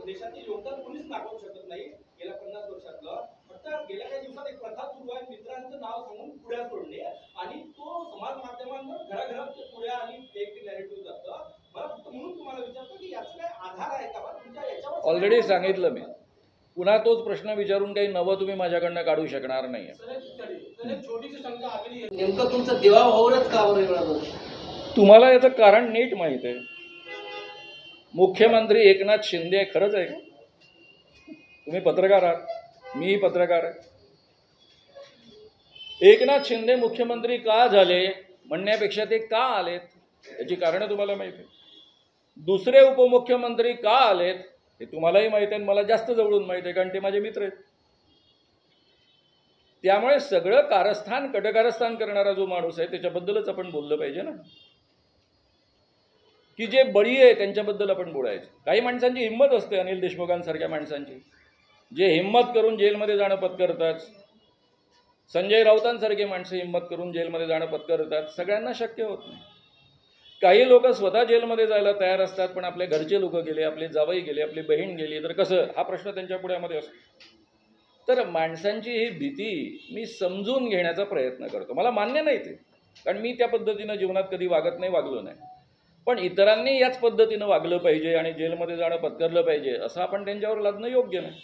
देशातील योगदान कोणीच दाखवू शकत नाही गेल्या 50 वर्षातलं. फक्त गेल्या काही दिवसात एक प्रथा सुरू आहे, मित्रांचं नाव सांगून पुढ्या सोडणे आणि तो समाज माध्यमांवर घराघरात पुढ्या आणि फेक नॅरेटिव्ह जातं. मला फक्त म्हणून तुम्हाला विचारतो की याचा काय आधार आहे का? तुमच्या याच्यावर ऑलरेडी सांगितलं मी. पुन्हा तोच प्रश्न विचारून काही नवं तुम्ही माझ्याकडनं काढू शकणार नाही. सर एक छोटीशी शंका आलेली आहे. नेमकं तुमचं देवाभावरच का बरं एवढं? तुम्हाला याचं कारण नीट माहीत आहे. मुख्यमंत्री एकनाथ शिंदे खरंच आहे का? तुम्ही पत्रकार आहात, मीही पत्रकार आहे. एकनाथ शिंदे मुख्यमंत्री का झाले म्हणण्यापेक्षा ते का आलेत याची कारणं तुम्हाला माहिती आहे. दुसरे उपमुख्यमंत्री का आलेत हे तुम्हालाही माहिती आहे, मला जास्त जवळून माहिती आहे कारण ते माझे मित्र आहेत. त्यामुळे सगळं कारस्थान करणारा जो माणूस आहे त्याच्याबद्दलच आपण बोललं पाहिजे ना, की जे बळी आहे त्यांच्याबद्दल आपण बोलायचं. काही माणसांची हिंमत असते, अनिल देशमुखांसारख्या माणसांची, जे हिंमत करून जेलमध्ये जाणं पत्करतात. संजय राऊतांसारखे माणसं हिंमत करून जेलमध्ये जाणं पत्करतात. सगळ्यांना शक्य होत नाही. काही लोक स्वतः जेलमध्ये जायला तयार असतात, पण आपले घरचे लोक गेले, आपले जावई गेले, आपली बहीण गेली तर कसं, हा प्रश्न त्यांच्या पुढ्यामध्ये असतो. तर माणसांची ही भीती मी समजून घेण्याचा प्रयत्न करतो. मला मान्य नाही ते, कारण मी त्या पद्धतीनं जीवनात कधी वागत नाही, वागलो नाही. पण इतरांनी याच पद्धतीनं वागलं पाहिजे आणि जेलमध्ये जाणं पत्करलं पाहिजे असं आपण त्यांच्यावर लादणं योग्य नाही.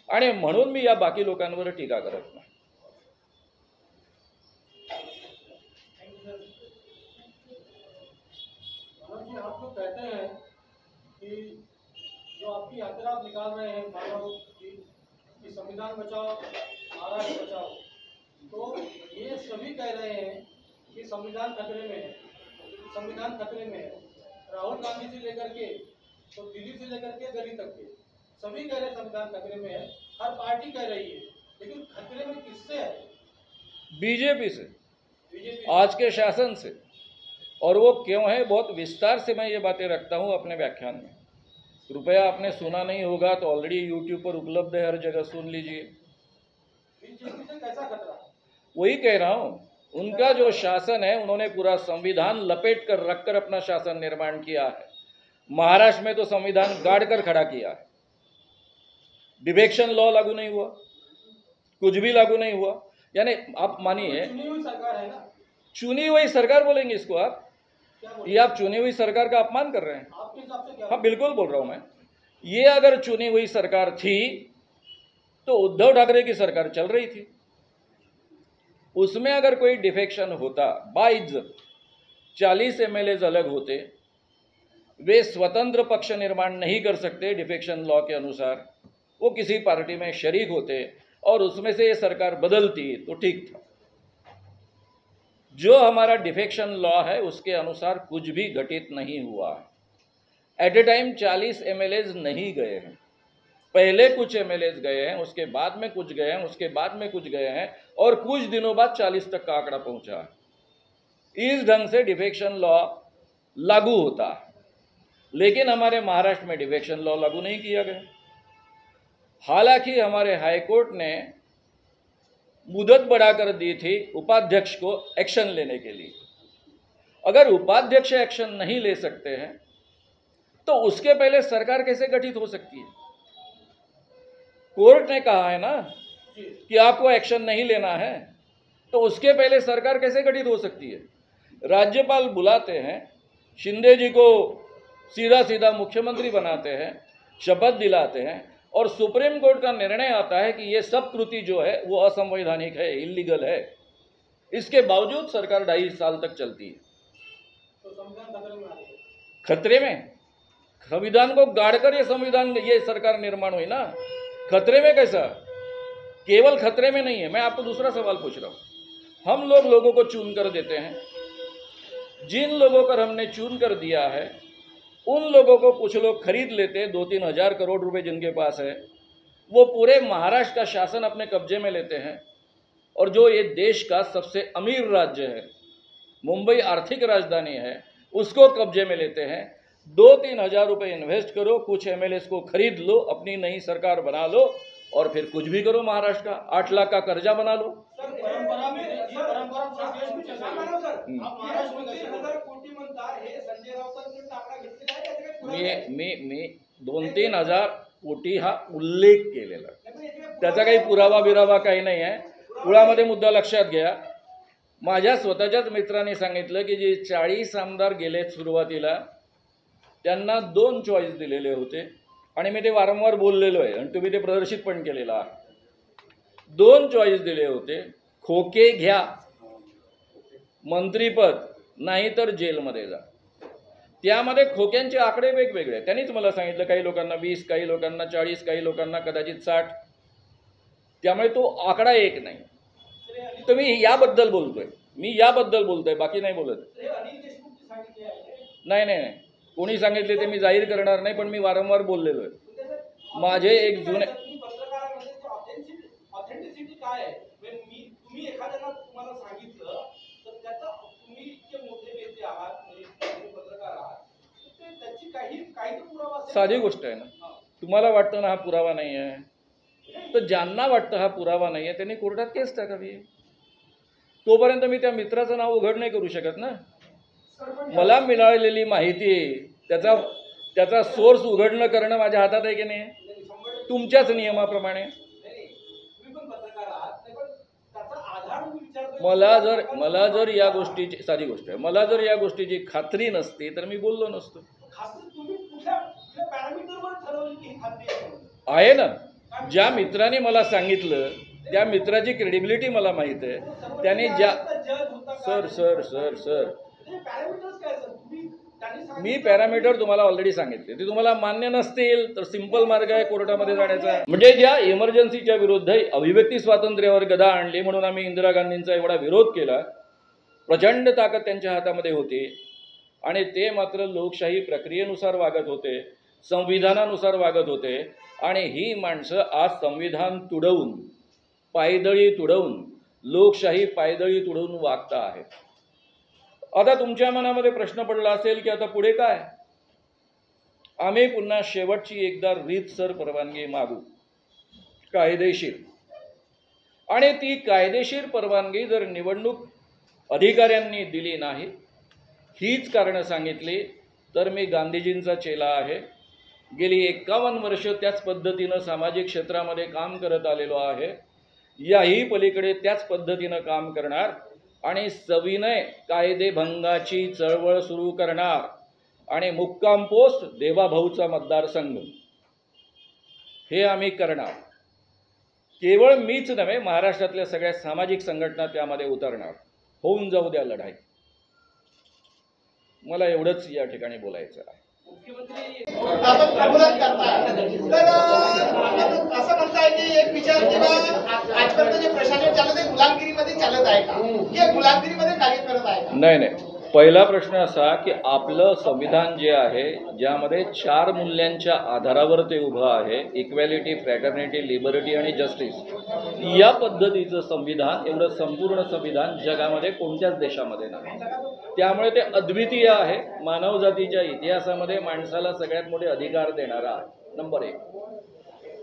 आणि म्हणून मी या बाकी लोकांवर टीका करत नाही. आप लोग कहते हैं कि जो आपकी यात्रा आप निकाल रहे हैं मानव की संविधान बचाओ महाराष्ट्र बचाओ, तो ये सभी कह रहे हैं कि संविधान खतरे में है, संविधान खतरे में है। राहुल गांधी से लेकर के तो दिल्ली से लेकर के दिल्ली तक के सभी कह रहे हैं संविधान खतरे में है, हर पार्टी कह रही है, लेकिन खतरे में किससे है? बीजेपी से, बीजेपी आज के शासन से। और वो क्यों है, बहुत विस्तार से मैं ये बातें रखता हूँ अपने व्याख्यान में। कृपया आपने सुना नहीं होगा तो ऑलरेडी यूट्यूब पर उपलब्ध है, हर जगह सुन लीजिए। बीजेपी से कैसा खतरा? वही कह रहा हूँ, उनका जो शासन है उन्होंने पूरा संविधान लपेट कर रखकर अपना शासन निर्माण किया है। महाराष्ट्र में तो संविधान गाड़ कर खड़ा किया है। डिफेक्शन लॉ लागू नहीं हुआ, कुछ भी लागू नहीं हुआ। यानी आप मानिए, चुनी हुई सरकार है ना, चुनी हुई सरकार बोलेंगे इसको आप? क्या ये आप चुनी हुई सरकार का अपमान कर रहे हैं। आपके हिसाब से क्या? हाँ बिल्कुल बोल रहा हूँ मैं। ये अगर चुनी हुई सरकार थी तो उद्धव ठाकरे की सरकार चल रही थी, उसमें अगर कोई डिफेक्शन होता, बाय इज्जत 40 MLAs अलग होते, वे स्वतंत्र पक्ष निर्माण नहीं कर सकते डिफेक्शन लॉ के अनुसार, वो किसी पार्टी में शरीक होते और उसमें से ये सरकार बदलती तो ठीक था। जो हमारा डिफेक्शन लॉ है उसके अनुसार कुछ भी घटित नहीं हुआ है। एट ए टाइम 40 MLAs नहीं गए हैं, पहले कुछ MLAs गए हैं, उसके बाद में कुछ गए हैं, उसके बाद में कुछ गए हैं और कुछ दिनों बाद 40 तक का आंकड़ा पहुंचा है। इस ढंग से डिफेक्शन लॉ लागू होता है, लेकिन हमारे महाराष्ट्र में डिफेक्शन लॉ लागू नहीं किया गया। हालांकि हमारे हाईकोर्ट ने मुदत बढ़ाकर दी थी उपाध्यक्ष को एक्शन लेने के लिए। अगर उपाध्यक्ष एक्शन नहीं ले सकते हैं तो उसके पहले सरकार कैसे गठित हो सकती है? कोर्ट ने कहा है ना कि आपको एक्शन नहीं लेना है, तो उसके पहले सरकार कैसे गठित हो सकती है? राज्यपाल बुलाते हैं, शिंदे जी को सीधा सीधा मुख्यमंत्री बनाते हैं, शपथ दिलाते हैं, और सुप्रीम कोर्ट का निर्णय आता है कि ये सब कृति जो है वो असंवैधानिक है, इलीगल है। इसके बावजूद सरकार 2.5 साल तक चलती है। तो संविधान खतरे में आ रही है। खतरे में? संविधान को गाड़कर ये सरकार निर्माण हुई ना। खतरे में कैसा? केवल खतरे में नहीं है। मैं आपको दूसरा सवाल पूछ रहा हूँ। हम लोगों को चुन कर देते हैं, जिन लोगों को हमने चुन कर दिया है उन लोगों को कुछ लोग खरीद लेते, 2-3 हज़ार करोड़ रुपए जिनके पास है, वो पूरे महाराष्ट्र का शासन अपने कब्जे में लेते हैं, और जो ये देश का सबसे अमीर राज्य है, मुंबई आर्थिक राजधानी है, उसको कब्जे में लेते हैं। 2-3 हज़ार रुपये इन्वेस्ट करो, कुछ एमएलए को खरीद लो, अपनी नई सरकार बना लो, और फिर कुछ भी करो। महाराष्ट्र का 8 लाख का कर्जा बना लो। सर, परंपरा में ये परंपरा पूरा देश में चल रही है। सर, आप महाराष्ट्र में 2-3 हजार कोटी म्हणता, हे संजय राऊतांनी टाकला घेतलेला आहे, त्याचे काही पुरावे आहेत? मी 2-3 हजार कोटी हा उल्लेख केलेला, त्याचा काही पुरावा बिरावा काही नाही आहे। मुळामध्ये मुद्दा लक्षात घ्या। माझ्या स्वतःच्याच मित्रांनी सांगितलं की जे 40 आमदार गेले सुरुवातीला, त्यांना 2 चॉईस दिलेले होते, आणि मी ते वारंवार बोललेलो आहे, आणि तुम्ही ते प्रदर्शित पण केलेलं आहे। 2 चॉईस दिले होते, खोके घ्या, मंत्रीपद, नाहीतर जेलमध्ये जा। त्यामध्ये खोक्यांचे आकडे वेगवेगळे। त्यांनीच मला सांगितलं, काही लोकांना 20, काही लोकांना 40, काही लोकांना कदाचित 60। त्यामुळे तो आकडा एक नाही। तर मी याबद्दल बोलतोय, बाकी नाही बोलत। हे अनिल देशमुखची सांगितले आहे। नाही, कोणी सांगितले ते मी जाहीर करणार नाही, पण मी वारंवार बोललेलो आहे। माझे एक जुने पत्रकारामध्ये ऑथेंटिसिटी काय आहे? तुम्ही एखाद्याला तुम्हाला सांगितलं तर त्याचा, तुम्ही इतके मोठे नेते आहात, पत्रकार आहात, तर त्याची काही पुरावा असेल? साधी गोष्ट आहे ना। तुम्हाला वाटतं ना हा पुरावा नाही आहे, तर ज्यांना वाटतं हा पुरावा नाही आहे त्यांनी कोर्टात केस टाकावी। तोपर्यंत मी त्या मित्राचं नाव उघड नाही करू शकत ना। मला मिळालेली माहिती, त्याचा सोर्स उघड करणं माझ्या हातात आहे की नाही? तुमच्याच नियमाप्रमाणे। तुम्ही पण पत्रकार आहात, पण त्याचा आधार मी विचारतो। मला जर या गोष्टीची, साधी गोष्ट आहे, मला जर या गोष्टीची खात्री नसती तर मी बोललो नसतो। खात्री तुम्ही कुठल्या पॅरामीटरवर ठरवली की ही खात्री आहे म्हणून? आहे ना, ज्या मित्राने मला सांगितलं त्या मित्राची क्रेडिबिलिटी मला माहित आहे। त्याने ज्या सर मी पॅरामीटर तुम्हाला ऑलरेडी सांगितले, ते तुम्हाला मान्य नसतील तर सिंपल मार्ग आहे कोर्टामध्ये जाण्याचा। म्हणजे ज्या इमर्जन्सीच्या विरुद्ध अभिव्यक्ती स्वातंत्र्यावर गदा आणली म्हणून आम्ही इंदिरा गांधींचा एवढा विरोध केला, प्रचंड ताकद त्यांच्या हातामध्ये होती, आणि ते मात्र लोकशाही प्रक्रियेनुसार वागत होते, संविधानानुसार वागत होते, आणि ही माणसं आज संविधान तुडवून, पायदळी तुडवून, लोकशाही पायदळी तुडवून वागता आहेत। आता तुमच्या मनामध्ये प्रश्न पडला असेल की आता पुढे काय? आम्ही पुन्हा शेवटची एकदा रीतसर परवानगी मागू, कायदेशीर, आणि ती कायदेशीर परवानगी जर निवडणूक अधिकाऱ्यांनी दिली नाही, हीच कारणं सांगितली, तर मी गांधीजींचा चेला आहे, गेली 51 वर्ष त्याच पद्धतीनं सामाजिक क्षेत्रामध्ये काम करत आलेलो आहे, याही पलीकडे त्याच पद्धतीनं काम करणार, आणि सविनय कायदेभंगाची चळवळ सुरू करणार, आणि मुक्काम पोस्ट देवाभाऊचा मतदारसंघ हे आम्ही करणार। केवळ मीच नव्हे, महाराष्ट्रातल्या सगळ्या सामाजिक संघटना त्यामध्ये उतरणार। होऊन जाऊ द्या लढाई। मला एवढंच या ठिकाणी बोलायचं आहे। आपण प्रबोधन करताय, तर आपण असं म्हणताय की एक विचार किंवा आजपर्यंत जे प्रशासन चालत आहे गुलामगिरीमध्ये चालत आहे का, की गुलामगिरीमध्ये कार्य करत आहे का? नाही, पहिला प्रश्न असा की आपलं संविधान जे आहे, ज्यामध्ये 4 मूल्यांच्या आधारावर ते उभं आहे, इक्वॅलिटी, फ्रॅटर्निटी, लिबर्टी आणि जस्टिस, या पद्धतीचं संविधान, एवढं संपूर्ण संविधान जगामध्ये कोणत्याच देशामध्ये नाही। त्यामुळे ते अद्वितीय आहे, मानवजातीच्या इतिहासामध्ये माणसाला सगळ्यात मोठे अधिकार देणारा आहे, नंबर 1।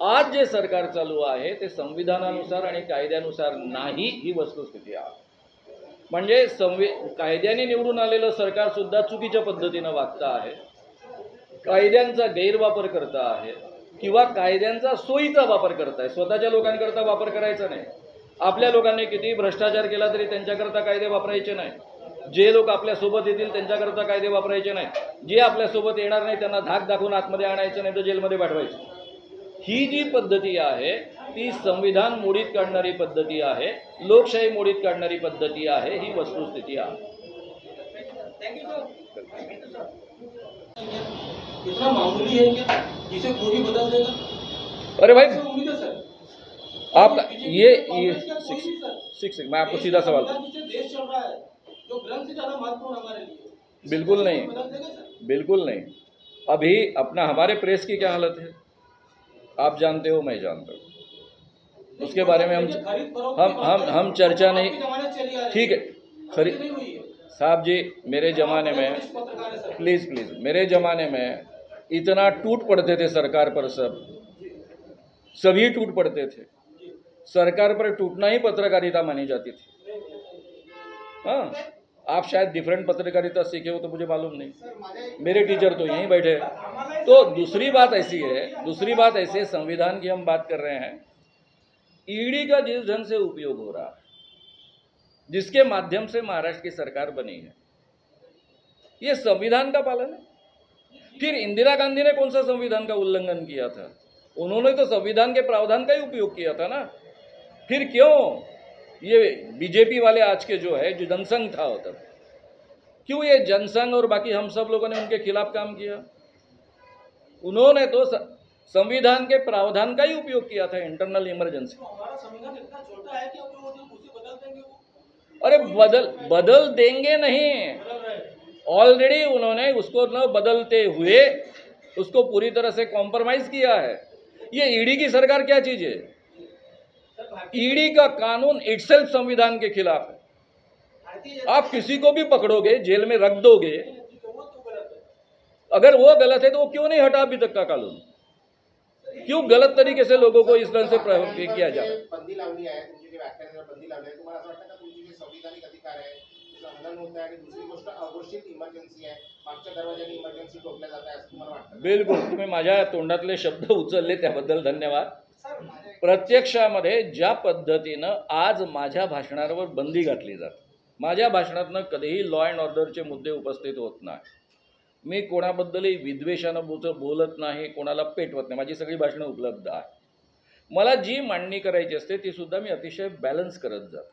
आज जे सरकार चालू आहे ते संविधानानुसार आणि कायद्यानुसार नाही, ही वस्तुस्थिती आहे. म्हणजे कायद्याने निवडून आलेलं सरकार सुद्धा चुकीच्या पद्धतीनं वागतं आहे, कायद्यांचा गैरवापर करता आहे किंवा कायद्यांचा सोयीचा वापर करत आहे. स्वतःच्या लोकांकरता वापर करायचा नाही. आपल्या लोकांनी किती भ्रष्टाचार केला तरी त्यांच्याकरता कायदे वापरायचे नाही. जे लोक आपल्यासोबत येतील त्यांच्याकरता कायदे वापरायचे नाही. जे आपल्यासोबत येणार नाही त्यांना धाक दाखवून आतमध्ये आणायचं, नाही तर जेलमध्ये पाठवायचं. ही जी पद्धती आहे ती संविधान मोडीत काढणारी पद्धती आहे, लोकशाही मोडीत काढणारी पद्धती आहे, ही वस्तुस्थिती आहे. इतना मामूली है क्या जिसे कोई बदल देगा? अरे भाई उम्मीद है सर आप ये कोई भी सर सिक्स मैं आपको सीधा सवाल जिससे देश चल रहा है, जो ग्रंथ से ज्यादा महत्वपूर्ण हमारे लिए, बिल्कुल नहीं, बदल देगा सर? बिल्कुल नहीं. अभी अपना हमारे प्रेस की क्या हालत है आप जानते हो, मैं जानता हूँ. उसके बारे में हम चर्चा नहीं. ठीक है, खरीद साहब जी, मेरे ज़माने में प्लीज़ मेरे ज़माने में इतना टूट पड़ते थे सरकार पर, सभी टूट पड़ते थे. सरकार पर टूटना ही पत्रकारिता मानी जाती थी. हाँ, आप शायद डिफरेंट पत्रकारिता सीखे हो तो मुझे मालूम नहीं, मेरे टीचर तो यहीं बैठे हैं. तो दूसरी बात ऐसी है, संविधान की हम बात कर रहे हैं. ईडी का जिस ढंग से उपयोग हो रहा है, जिसके माध्यम से महाराष्ट्र की सरकार बनी है, ये संविधान का पालन है. फिर इंदिरा गांधी ने कौन सा संविधान का उल्लंघन किया था? उन्होंने तो संविधान के प्रावधान का ही उपयोग किया था ना. फिर क्यों ये बीजेपी वाले आज के जो है, जो जनसंघ था तब, क्यों ये जनसंघ और बाकी हम सब लोगों ने उनके खिलाफ काम किया? उन्होंने तो संविधान के प्रावधान का ही उपयोग किया था, इंटरनल इमरजेंसी. हमारा संविधान इतना छोटा है कि अब वो उसे बदल देंगे वो? अरे बदल देंगे नहीं, ऑलरेडी उन्होंने उसको न बदलते हुए उसको पूरी तरह से कॉम्प्रोमाइज किया है. ये ईडी की सरकार क्या चीज है? ईडी का कानून इटसेल्फ संविधान के खिलाफ है. आप किसी को भी पकड़ोगे, जेल में रख दोगे, अगर वो गलत है तो वो क्यों नहीं हटा अभी तक का कानून? क्यों गलत तरीके से लोगों को इस तरह से प्रयोग किया जा रहा है? बंदी लावली आहे, तुमची जी व्याख्यानावर बंदी लावली आहे, तुम्हाला असं वाटतं का तुमची जे संविधानिक अधिकार आहे त्याचं हनन होत आहे? आणि दुसरी गोष्ट अघोषित इमर्जन्सी आहे, मागच्या दरवाजाने इमर्जन्सी ठोकल्या जात आहे असं तुम्हाला वाटतं? बिलकुल, तुम्ही माझ्या तोंडातले शब्द उचलले त्याबद्दल धन्यवाद. प्रत्यक्षामध्ये ज्या पद्धतीनं आज माझ्या भाषणावर बंदी घातली जाते, माझ्या भाषणातनं कधीही लॉ अँड ऑर्डरचे मुद्दे उपस्थित होत नाही. मी कोणाबद्दलही विद्वेषानं बोलत नाही, कोणाला पेटवत नाही. माझी सगळी भाषणं उपलब्ध आहे. मला जी मांडणी करायची असते ती सुद्धा मी अतिशय बॅलन्स करत जातो.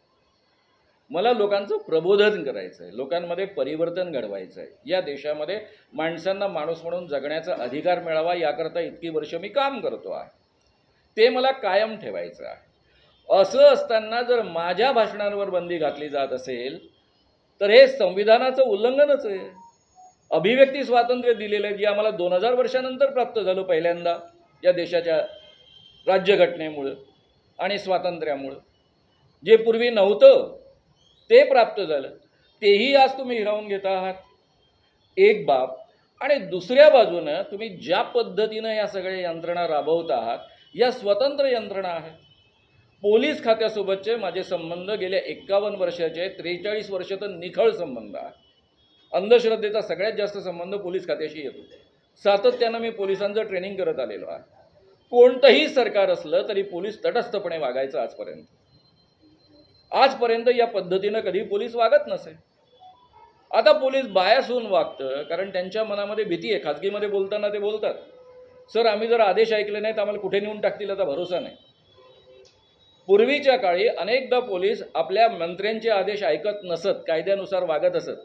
मला लोकांचं प्रबोधन करायचं आहे, लोकांमध्ये परिवर्तन घडवायचं आहे. या देशामध्ये माणसांना माणूस म्हणून जगण्याचा अधिकार मिळावा याकरता इतकी वर्ष मी काम करतो आहे. ते मला कायम ठेवायचं आहे. असं असताना जर माझ्या भाषणांवर बंदी घातली जात असेल तर हे संविधानाचं उल्लंघनच आहे. अभिव्यक्ती स्वातंत्र्य दिलेलं आहे, जे आम्हाला 2000 वर्षानंतर प्राप्त झालं पहिल्यांदा या देशाच्या राज्यघटनेमुळं आणि स्वातंत्र्यामुळं. जे पूर्वी नव्हतं ते प्राप्त झालं, तेही आज तुम्ही हिरावून घेत आहात, एक बाब. आणि दुसऱ्या बाजूनं तुम्ही ज्या पद्धतीनं या सगळ्या यंत्रणा राबवत आहात, या स्वतंत्र यंत्रणा आहेत. पोलीस खात्यासोबतचे माझे संबंध गेल्या 51 वर्षाचे 43 वर्ष तर निखळ संबंध आहे. अंधश्रद्धेचा सगळ्यात जास्त संबंध पोलीस खात्याशी येतो. सातत्यानं मी पोलिसांचं ट्रेनिंग करत आलेलो आहे. कोणतंही सरकार असलं तरी पोलीस तटस्थपणे वागायचं आजपर्यंत या पद्धतीनं कधी पोलीस वागत नसे. आता पोलीस बायास होऊन वागतं, कारण त्यांच्या मनामध्ये भीती आहे. खाजगीमध्ये बोलताना ते बोलतात, सर आम्ही जर आदेश ऐकले नाही तर आम्हाला कुठे नेऊन टाकतील याचा भरोसा नाही. पूर्वीच्या काळी अनेकदा पोलीस आपल्या मंत्र्यांचे आदेश ऐकत नसत, कायद्यानुसार वागत असत.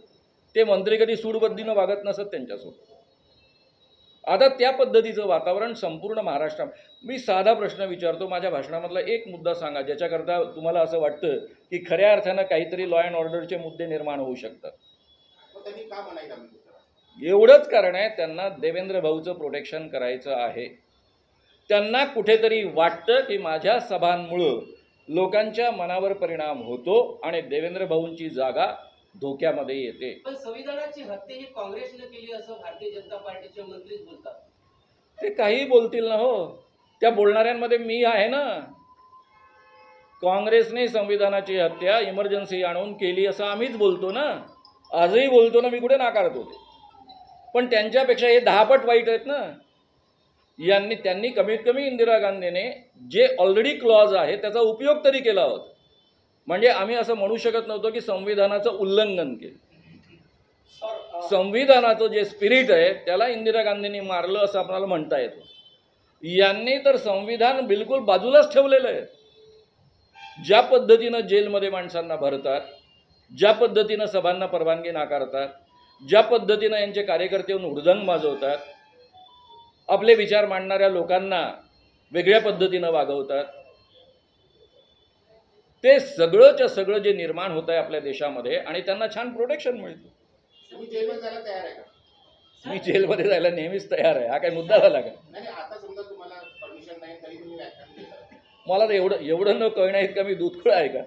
ते मंत्री कधी सूडबुद्धीनं वागत नसत त्यांच्यासोबत. आता त्या पद्धतीचं वातावरण संपूर्ण महाराष्ट्रात. मी साधा प्रश्न विचारतो, माझ्या भाषणामधला एक मुद्दा सांगा ज्याच्याकरता तुम्हाला असं वाटतं की खऱ्या अर्थानं काहीतरी लॉ अँड ऑर्डरचे मुद्दे निर्माण होऊ शकतात. त्यांनी का म्हणायला एवढंच कारण आहे, त्यांना देवेंद्र भाऊचं प्रोटेक्शन करायचं आहे. त्यांना कुठेतरी वाटतं की माझ्या सभांमुळं लोकांच्या मनावर परिणाम होतो आणि देवेंद्र भाऊंची जागा धोक्यामध्ये येते. पण संविधानाची हत्या ही काँग्रेसने केली असं भारतीय जनता पार्टीचे मंत्रीच बोलतात. ते काही बोलतील ना हो, त्या बोलणाऱ्यांमध्ये मी आहे ना. काँग्रेसने संविधानाची हत्या इमर्जन्सी आणून केली असं आम्हीच बोलतो ना, आजही बोलतो ना, मी कुठे नाकारतो ते. पण त्यांच्यापेक्षा हे 10 पट वाईट आहेत ना. त्यांनी कमीत कमी इंदिरा गांधीने जे ऑलरेडी क्लॉज आहे त्याचा उपयोग तरी केला होता. म्हणजे आम्ही असं म्हणू शकत नव्हतो की संविधानाचं उल्लंघन केलं. संविधानाचं जे स्पिरिट आहे त्याला इंदिरा गांधींनी मारलं असं आपल्याला म्हणता येतं. यांनी तर संविधान बिलकुल बाजूलाच ठेवलेलं आहे. ज्या पद्धतीनं जेलमध्ये माणसांना भरतात, ज्या पद्धतीनं सभांना परवानगी नाकारतात, ज्या पद्धतीनं यांचे कार्यकर्ते येऊन हुडदंग माजवतात, आपले विचार मांडणाऱ्या लोकांना वेगळ्या पद्धतीनं वागवतात, ते सगळंच्या सगळं जे निर्माण होत आहे आपल्या देशामध्ये आणि त्यांना छान प्रोटेक्शन मिळतं. तुम्ही जेलमध्ये जायला तयार आहे का? मी जेलमध्ये जायला नेहमीच तयार आहे. हा काय मुद्दा झाला का? नाही आता समजा तुम्हाला परमिशन नाही तरी तुम्ही व्याख्यान देता. मला तर एवढं न कळणं इतका मी दूधखोळा आहे का?